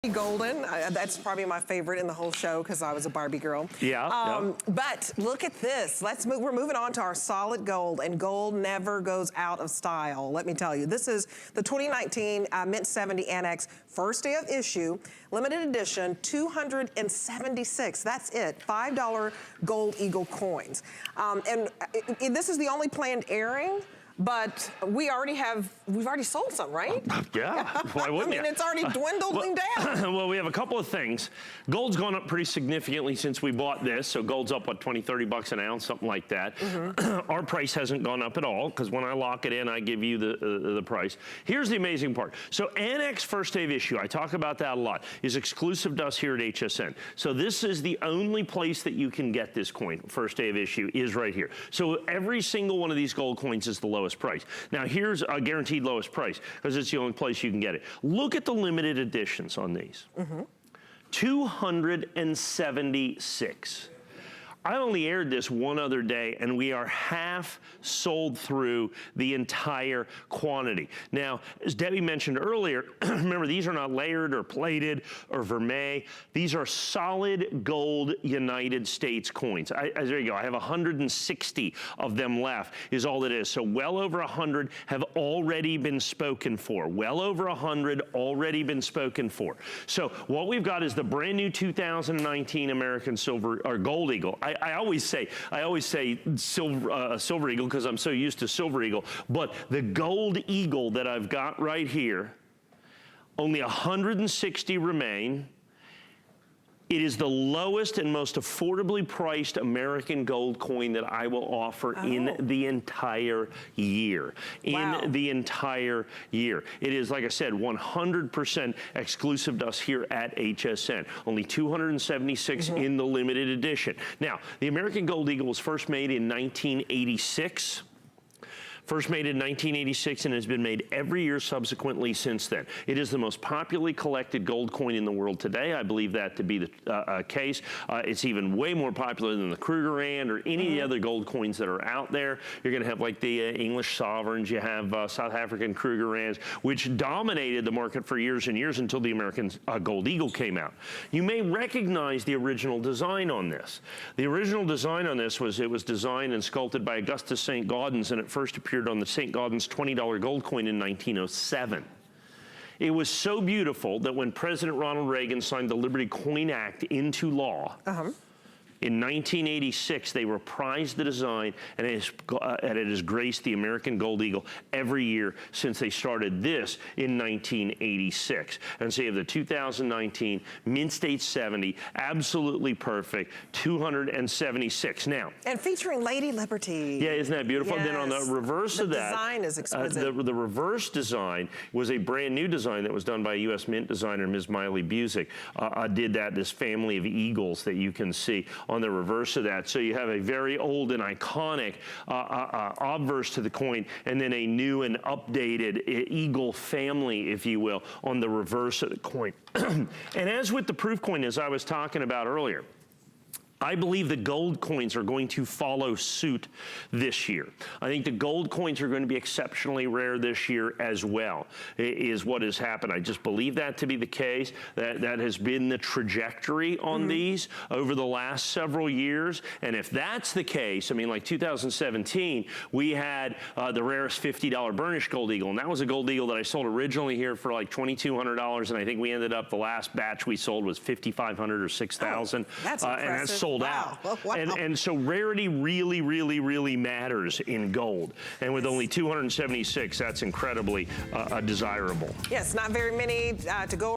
Golden, that's probably my favorite in the whole show because I was a Barbie girl. Yeah, But look at this. We're moving on to our solid gold, and gold never goes out of style. Let me tell you, this is the 2019 Mint 70 ANACS first day of issue, limited edition, 276. That's it. $5 gold eagle coins, and this is the only planned airing. But we've already sold some, right? Yeah, why wouldn't you? I mean, it's already dwindling down. Well, we have a couple of things. Gold's gone up pretty significantly since we bought this. So gold's up, what, 20, 30 bucks an ounce, something like that. Our price hasn't gone up at all, because when I lock it in, I give you the price. Here's the amazing part. So ANACS first day of issue, I talk about that a lot, is exclusive to us here at HSN. So this is the only place that you can get this coin, first day of issue, is right here. So every single one of these gold coins is the lowest price. Now here's a guaranteed lowest price because it's the only place you can get it. Look at the limited editions on these. 276. I only aired this one other day and we are half sold through the entire quantity. Now, as Debbie mentioned earlier, remember these are not layered or plated or vermeil. These are solid gold United States coins. There you go, I have 160 of them left is all it is. So well over 100 have already been spoken for. Well over 100 already been spoken for. So what we've got is the brand new 2019 American Silver or Gold Eagle. I always say Silver Eagle because I'm so used to Silver Eagle, but the Gold Eagle that I've got right here, only 160 remain. It is the lowest and most affordably priced American gold coin that I will offer in the entire year. In the entire year. It is, like I said, 100% exclusive to us here at HSN. Only 276 in the limited edition. Now, the American Gold Eagle was first made in 1986. First made in 1986 and has been made every year subsequently since then. It is the most popularly collected gold coin in the world today. I believe that to be the case. It's even way more popular than the Krugerrand or any of the other gold coins that are out there. You're gonna have like the English sovereigns, you have South African Krugerrands, which dominated the market for years and years until the American Gold Eagle came out. You may recognize the original design on this. The original design on this was, it was designed and sculpted by Augustus St. Gaudens, and it first appeared on the St. Gaudens $20 gold coin in 1907. It was so beautiful that when President Ronald Reagan signed the Liberty Coin Act into law, in 1986, they reprised the design, and it has graced the American Gold Eagle every year since they started this in 1986. And so you have the 2019 Mint State 70, absolutely perfect, 276. Now, and featuring Lady Liberty. Yeah, isn't that beautiful? Yes. Then on the reverse of that, the design is exquisite. The reverse design was a brand new design that was done by a U.S. Mint designer, Ms. Miley Busick. Did that, this family of eagles that you can see on the reverse of that. So you have a very old and iconic obverse to the coin, and then a new and updated eagle family, if you will, on the reverse of the coin. And as with the proof coin, as I was talking about earlier, I believe the gold coins are going to follow suit this year. I think the gold coins are going to be exceptionally rare this year as well, is what has happened. I just believe that to be the case. That has been the trajectory on these over the last several years. And if that's the case, I mean, like 2017, we had the rarest $50 burnished gold eagle. And that was a gold eagle that I sold originally here for like $2,200. And I think we ended up, the last batch we sold was $5,500 or $6,000. That's and that's sold out. Wow. And so rarity really, really, really matters in gold. And with only 276, that's incredibly desirable. Yes, not very many to go